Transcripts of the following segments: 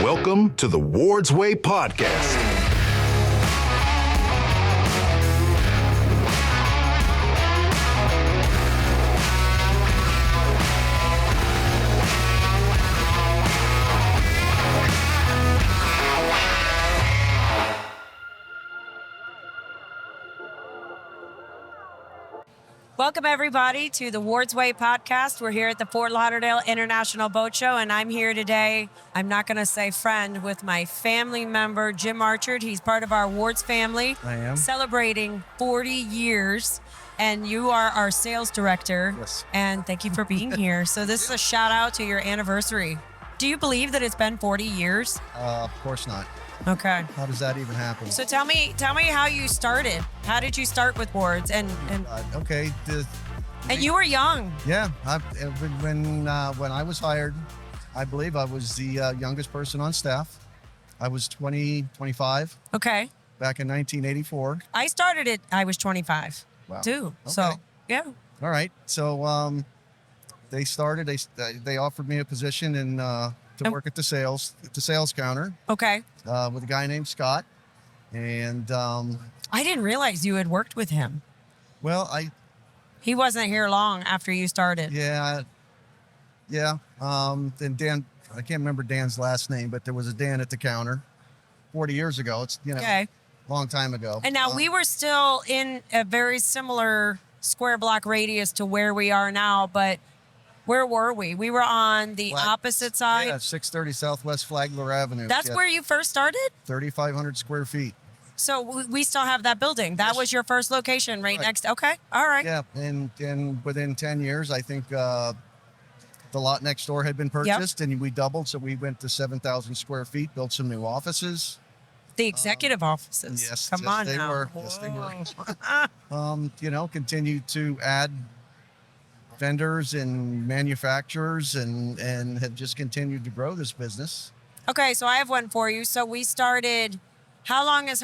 Welcome to the Ward's Way Podcast. Welcome, everybody, to the Ward's Way podcast. We're here at the Fort Lauderdale International Boat Show, and I'm here today, I'm not going to say friend, with my family member, Jim Archard. He's part of our Ward's family. I am. Celebrating 40 years, and you are our sales director. Yes. And thank you for being here. So this is a shout out to your anniversary. Do you believe that it's been 40 years? Of course not. Okay. How does that even happen? So tell me how you started. How did you start with Ward's? And Okay. you were young. Yeah. When I was hired, I believe I was the youngest person on staff. I was 25 Okay. back in 1984. I started it, I was 25 Wow. too. Okay. So, yeah. All right. So they offered me a position to work at the sales counter Okay. with a guy named Scott. And I didn't realize you had worked with him. well, He wasn't here long after you started. Yeah. Then Dan, I can't remember Dan's last name, but there was a Dan at the counter 40 years ago. It's, Okay. long time ago. And now we were still in a very similar square block radius to where we are now, but where were we? We were on the opposite side. Yeah, 630 Southwest Flagler Avenue. That's where you first started? 3,500 square feet. So we still have that building. That was your first location right next. Okay. All right. Yeah. And within 10 years, I think the lot next door had been purchased and we doubled. So we went to 7,000 square feet, built some new offices. The executive offices. Yes. Come on they now. were. Yes, they were. Continued to add vendors and manufacturers and have just continued to grow this business. Okay, so I have one for you. So we started, how long is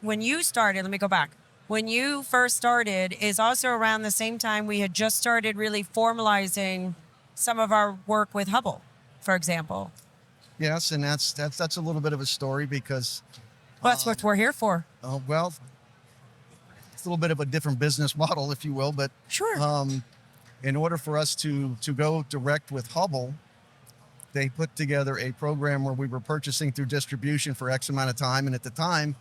when you started, let me go back. When you first started is also around the same time we had just started really formalizing some of our work with Hubble, for example. Yes, and that's a little bit of a story because Well, that's what we're here for. well, it's a little bit of a different business model, if you will, but Sure. in order for us to go direct with Hubble, they put together a program where we were purchasing through distribution for X amount of time. And at the time,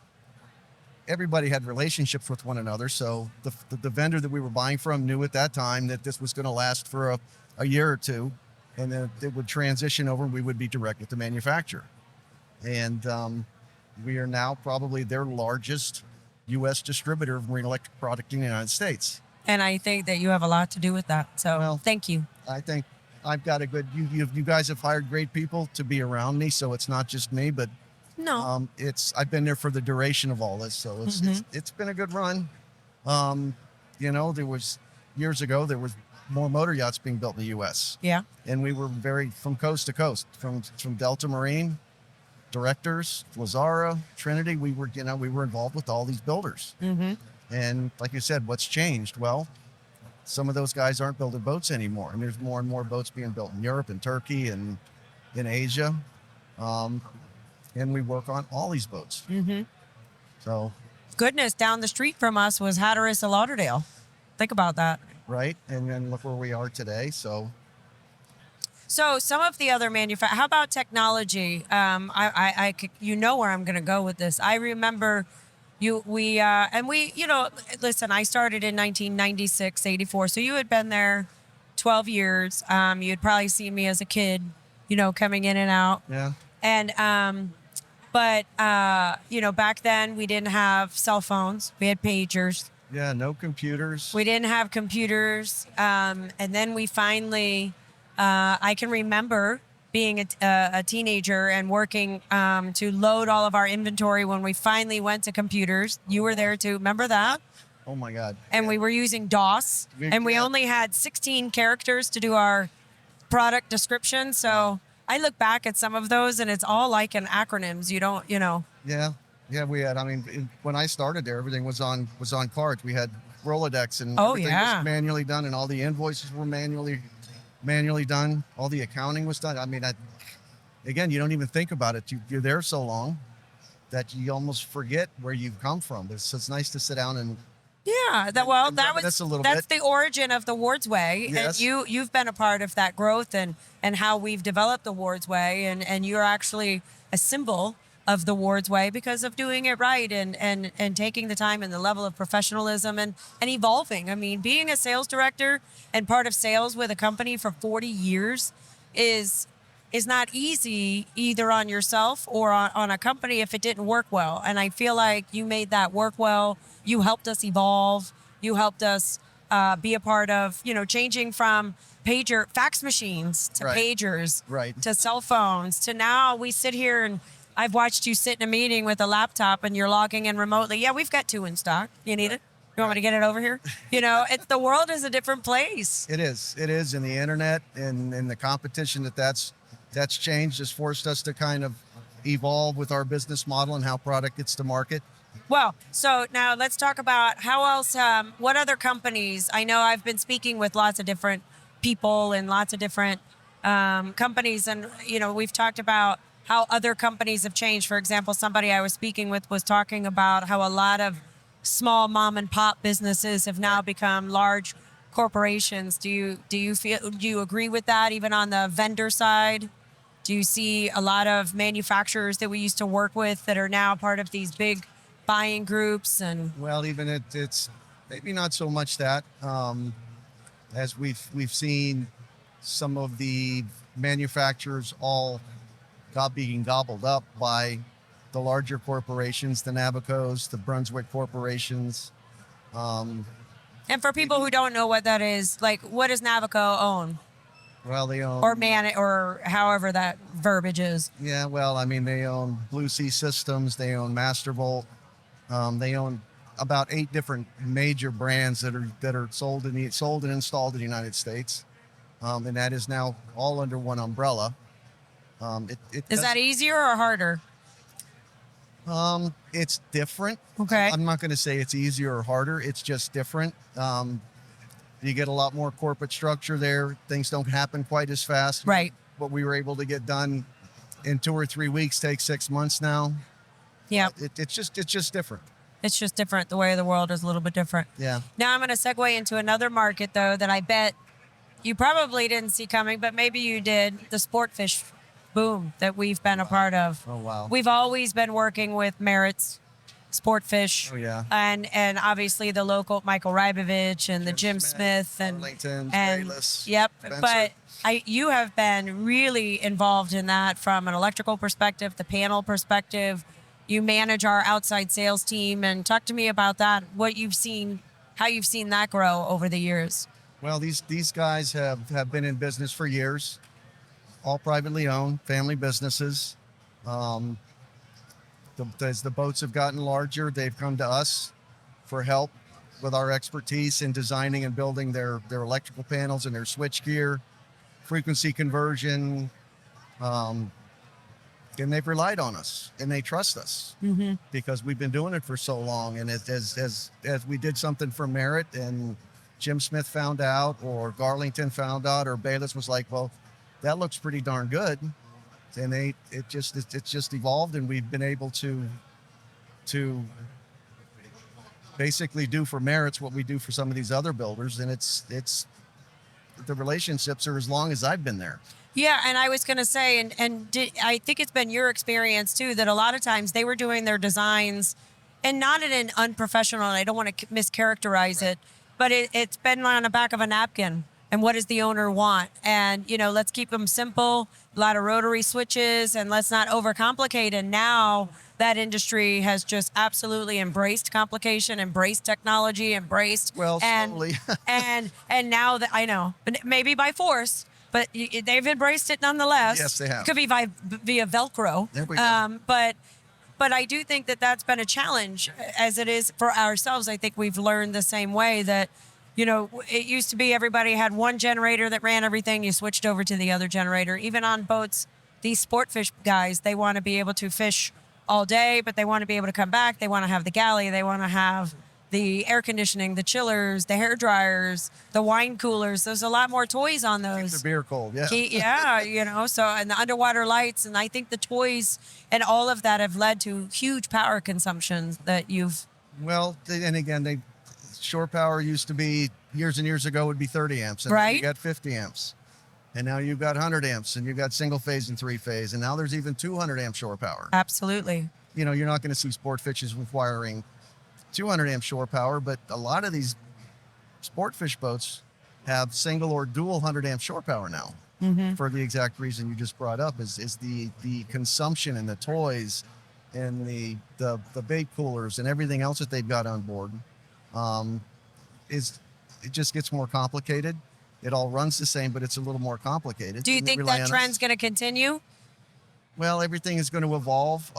everybody had relationships with one another. So the vendor that we were buying from knew at that time that this was going to last for a year or two. And then it would transition over and we would be direct with the manufacturer. And we are now probably their largest U.S. distributor of marine electric product in the United States. And I think that you have a lot to do with that. So thank you. I think I've got a good, you guys have hired great people to be around me. So it's not just me, but No. I've been there for the duration of all this. So it's been a good run. There was years ago, there was more motor yachts being built in the U.S. Yeah. And we were from coast to coast, from Delta Marine, Directors, Lazara, Trinity. We were involved with all these builders. Mm-hmm. And like you said, what's changed? Well, some of those guys aren't building boats anymore. And there's more and more boats being built in Europe and Turkey and in Asia. And we work on all these boats. Mm-hmm. So. Goodness, down the street from us was Hatteras of Lauderdale. Think about that. Right. And then look where we are today. So some of the other how about technology? I you know where I'm going to go with this. I remember listen, I started in 1996, 84. So you had been there 12 years. You had probably seen me as a kid, coming in and out. Yeah. And, back then we didn't have cell phones. We had pagers. Yeah. No computers. We didn't have computers. And then we finally, I can remember being a teenager and working to load all of our inventory when we finally went to computers. You were there too. Remember that? Oh my God. And we were using DOS, and we only had 16 characters to do our product description. So I look back at some of those and it's all like in acronyms. You don't, Yeah. Yeah, we had, when I started there, everything was on cards. We had Rolodex, and Oh, everything yeah. was manually done, and all the invoices were manually done. All the accounting was done. I mean, again, you don't even think about it. You're there so long that you almost forget where you've come from. It's nice to sit down and Yeah, and reminisce a little that's bit. the origin of the Wards Way, Yes. and you've been a part of that growth and how we've developed the Wards Way, and you're actually a symbol of the Wards Way because of doing it right and taking the time and the level of professionalism and evolving. I mean, being a sales director and part of sales with a company for 40 years is not easy either on yourself or on a company if it didn't work well. And I feel like you made that work well. You helped us evolve. You helped us be a part of, changing from fax machines to Right. pagers, Right. to cell phones, to now we sit here and I've watched you sit in a meeting with a laptop and you're logging in remotely. Yeah, we've got 2 in stock. You need it? You want me to get it over here? It's the world is a different place. It is. It is. And the internet and the competition that's changed has forced us to kind of evolve with our business model and how product gets to market. Well, so now let's talk about how else, what other companies, I know I've been speaking with lots of different people and lots of different companies. And, we've talked about how other companies have changed. For example, somebody I was speaking with was talking about how a lot of small mom and pop businesses have now become large corporations. Do you agree with that even on the vendor side? Do you see a lot of manufacturers that we used to work with that are now part of these big buying groups? And Well, even it's maybe not so much that as we've seen some of the manufacturers all being gobbled up by the larger corporations, the Nabocos, the Brunswick corporations. and for people who don't know what that is, like, what does Navico own Well, they own or however that verbiage is? Yeah, well, I mean, they own Blue Sea Systems, they own Mastervolt, they own about 8 different major brands that are sold and installed in the United States, and that is now all under one umbrella. Is that easier or harder? It's different. Okay. I'm not going to say it's easier or harder. It's just different. You get a lot more corporate structure there. Things don't happen quite as fast. Right. What we were able to get done in 2 or 3 weeks takes 6 months now. Yeah. It's just different. It's just different. The way of the world is a little bit different. Yeah. Now I'm going to segue into another market, though, that I bet you probably didn't see coming, but maybe you did. The sport fish boom that we've been a part of. Oh, wow. We've always been working with Merritt's Sport Fish. Oh, yeah. And obviously the local Michael Rybovich and the Jim Smith and Arlington, and Bayless, yep. Spencer. But you have been really involved in that from an electrical perspective, the panel perspective. You manage our outside sales team, and talk to me about that. What you've seen, how you've seen that grow over the years. Well, these guys have been in business for years, all privately owned, family businesses. As the boats have gotten larger, they've come to us for help with our expertise in designing and building their electrical panels and their switch gear, frequency conversion, and they've relied on us and they trust us because we've been doing it for so long. And as we did something for Merritt and Jim Smith found out, or Garlington found out, or Bayless was like, well, that looks pretty darn good. And it's just evolved, and we've been able to basically do for Merritt's what we do for some of these other builders. And it's the relationships are as long as I've been there. Yeah, and I was going to say, I think it's been your experience too, that a lot of times they were doing their designs, and not in an unprofessional, and I don't want to mischaracterize it, but it's been on the back of a napkin. And what does the owner want? And, let's keep them simple, a lot of rotary switches, and let's not overcomplicate. And now that industry has just absolutely embraced complication, embraced technology, Well, and slowly. and now that I know, maybe by force, but they've embraced it nonetheless. Yes, they have. It could be via Velcro. There we go. But I do think that that's been a challenge, as it is for ourselves. I think we've learned the same way that, it used to be everybody had one generator that ran everything. You switched over to the other generator. Even on boats, these sport fish guys, they want to be able to fish all day, but they want to be able to come back. They want to have the galley. They want to have, the air conditioning, the chillers, the hair dryers, the wine coolers. There's a lot more toys on Keep those. the beer cold. Yeah. Yeah, so, and the underwater lights. And I think the toys and all of that have led to huge power consumption that you've, Well, and again, shore power used to be years and years ago would be 30 amps. And then Right. you got 50 amps. And now you've got 100 amps and you've got single phase and three phase. And now there's even 200 amp shore power. absolutely. You know, you're not going to see sport fishes requiring 200 amp shore power, but a lot of these sport fish boats have single or dual 100 amp shore power now. For the exact reason you just brought up is the consumption and the toys and the bait coolers and everything else that they've got on board it just gets more complicated. It all runs the same, but it's a little more complicated. Do you And they think rely that on trend's us. going to continue? Well, everything is going to evolve.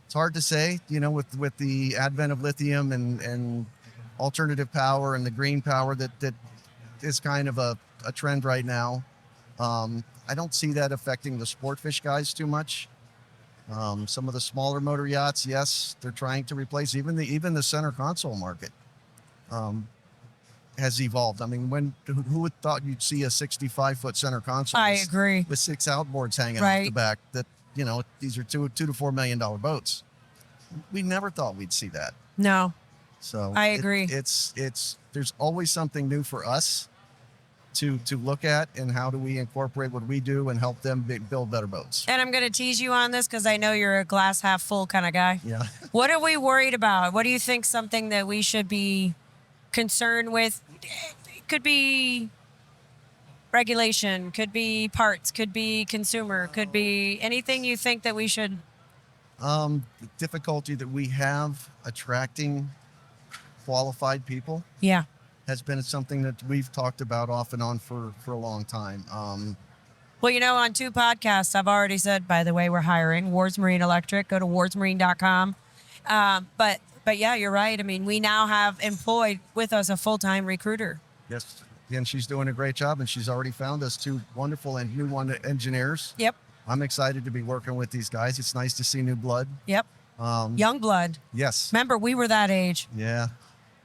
It's hard to say, you know, with the advent of lithium and alternative power and the green power that is kind of a trend right now. I don't see that affecting the sport fish guys too much. Some of the smaller motor yachts, yes, they're trying to replace even the center console market. Has evolved. I mean, who would thought you'd see a 65-foot center console? I agree. With 6 outboards hanging off Right. the back. That, you know, these are $2 to $4 million boats. We never thought we'd see that. No. So I agree. It's there's always something new for us to look at, and how do we incorporate what we do and help them build better boats. And I'm going to tease you on this because I know you're a glass half full kind of guy. Yeah. What are we worried about? What do you think something that we should be concerned with? It could be regulation, could be parts, could be consumer, could be anything you think that we should. The difficulty that we have attracting qualified people Yeah. has been something that we've talked about off and on for a long time. Well, you know, on 2 podcasts, I've already said, by the way, we're hiring Wards Marine Electric. Go to wardsmarine.com. But yeah, you're right. I mean, we now have employed with us a full-time recruiter. Yes, and she's doing a great job, and she's already found us 2 wonderful and new engineers. Yep. I'm excited to be working with these guys. It's nice to see new blood. Yep. Young blood. Yes. Remember, we were that age. Yeah.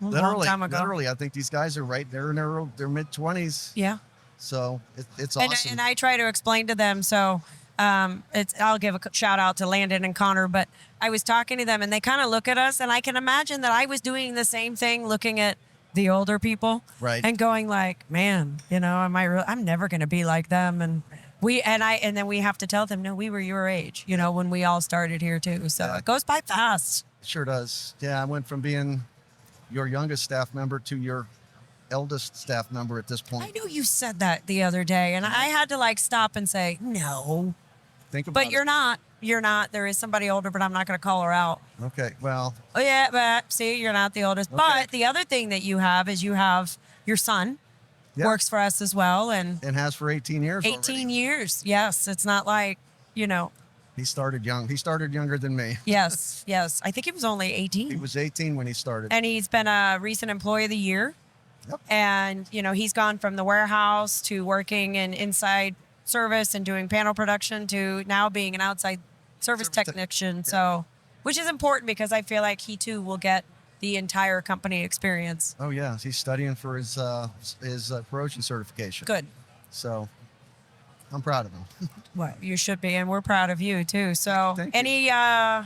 A long time ago. Literally, I think these guys are right there in their mid-20s. Yeah. So it's And, awesome. and I try to explain to them. So I'll give a shout out to Landon and Connor, but I was talking to them and they kind of look at us, and I can imagine that I was doing the same thing, looking at the older people, Right. and going like, man, you know, I'm never going to be like them. And then we have to tell them, no, we were your age, you know, when we all started here too. So it goes by fast. Sure does. Yeah, I went from being your youngest staff member to your eldest staff member at this point. I knew you said that the other day, and I had to like stop and say, no, Think about but it. you're not. You're not. There is somebody older, but I'm not going to call her out. Okay, well, Oh yeah, but see, you're not the oldest. Okay. But the other thing that you have is you have your son yeah, works for us as well, and and has for 18 years 18 already. years. Yes, it's not like, you know. He started young. He started younger than me. Yes, yes. I think he was only He 18, was 18 when he started. and he's been a recent Employee of the Year. Yep. And you know, he's gone from the warehouse to working in inside service and doing panel production to now being an outside service technician. So, which is important because I feel like he too will get the entire company experience. Oh yeah, he's studying for his corrosion certification. Good. So I'm proud of him. Well, you should be, and we're proud of you too. So, Thank you.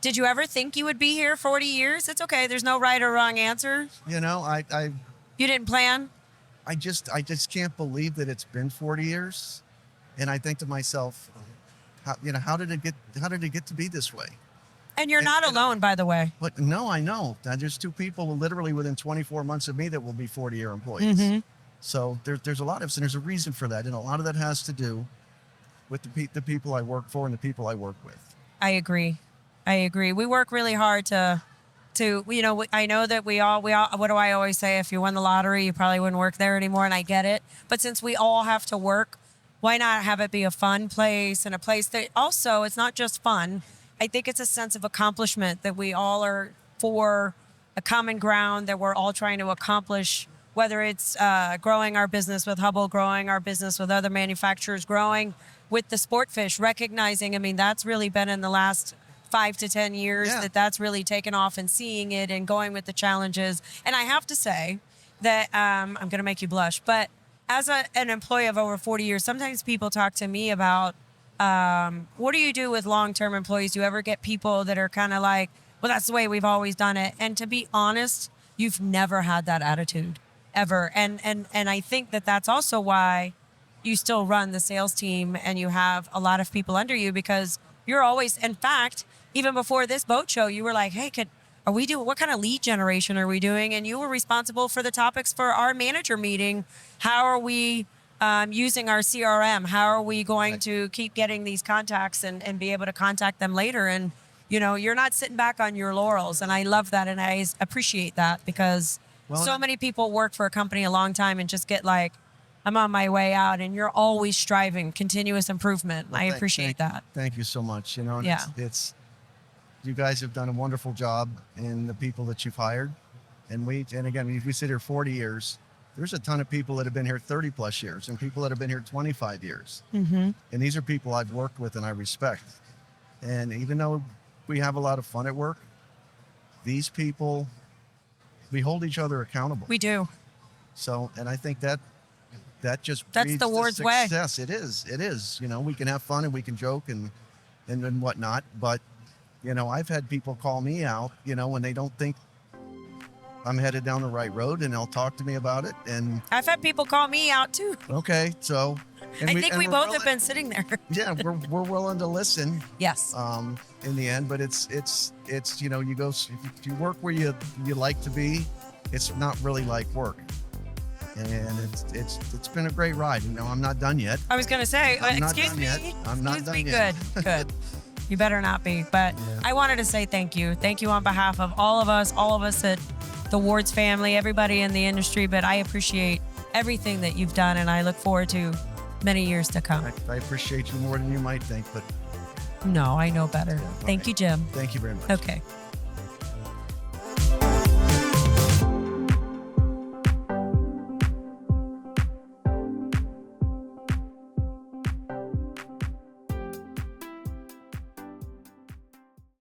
did you ever think you would be here 40 years? It's okay. There's no right or wrong answer. You know, You didn't plan. I just can't believe that it's been 40 years, and I think to myself, how did it get to be this way? And you're not alone, by the way. But no, I know. There's 2 people literally within 24 months of me that will be 40-year employees. Mm-hmm. So there's a lot of, and there's a reason for that, and a lot of that has to do with the people I work for and the people I work with. I agree. We work really hard to, you know, I know that we all, what do I always say? If you won the lottery, you probably wouldn't work there anymore. And I get it. But since we all have to work, why not have it be a fun place, and a place that also, it's not just fun. I think it's a sense of accomplishment that we all are for a common ground that we're all trying to accomplish, whether it's growing our business with Hubble, growing our business with other manufacturers, growing with the sport fish, recognizing, I mean, that's really been in the last 5 to 10 years Yeah. that's really taken off, and seeing it and going with the challenges. And I have to say that I'm going to make you blush, but as an employee of over 40 years, sometimes people talk to me about what do you do with long-term employees? Do you ever get people that are kind of like, well, that's the way we've always done it? And to be honest, you've never had that attitude ever. And I think that that's also why you still run the sales team and you have a lot of people under you, because you're always, in fact, even before this boat show, you were like, hey, what kind of lead generation are we doing? And you were responsible for the topics for our manager meeting. How are we using our CRM? How are we going to keep getting these contacts and be able to contact them later? And, you're not sitting back on your laurels. And I love that. And I appreciate that, because so many people work for a company a long time and just get like, I'm on my way out, and you're always striving, continuous improvement. I appreciate that. Thank you so much. And Yeah. it's you guys have done a wonderful job in the people that you've hired. And again, if we sit here 40 years, there's a ton of people that have been here 30 plus years and people that have been here 25 years. Mm-hmm. And these are people I've worked with and I respect. And even though we have a lot of fun at work, these people, we hold each other accountable. We do. So, and I think that just That's breeds the Ward's way. success. It is. We can have fun and we can joke and whatnot. But, I've had people call me out, when they don't think I'm headed down the right road, and they'll talk to me about it. And I've had people call me out too. okay, so. I think we both have been sitting there. Yeah, we're willing to listen. Yes. In the end, but it's you go, if you work where you like to be, it's not really like work. And it's been a great ride. I'm not done yet. I was going to say, I'm not excuse done me. yet. I'm not Excuse me. done yet. Good. You better not be. But Yeah. I wanted to say thank you. Thank you on behalf of all of us at the Wards family, everybody in the industry. But I appreciate everything that you've done, and I look forward to many years to come. I appreciate you more than you might think, but No, I know better. Thank right. you, Jim. thank you very much. Okay.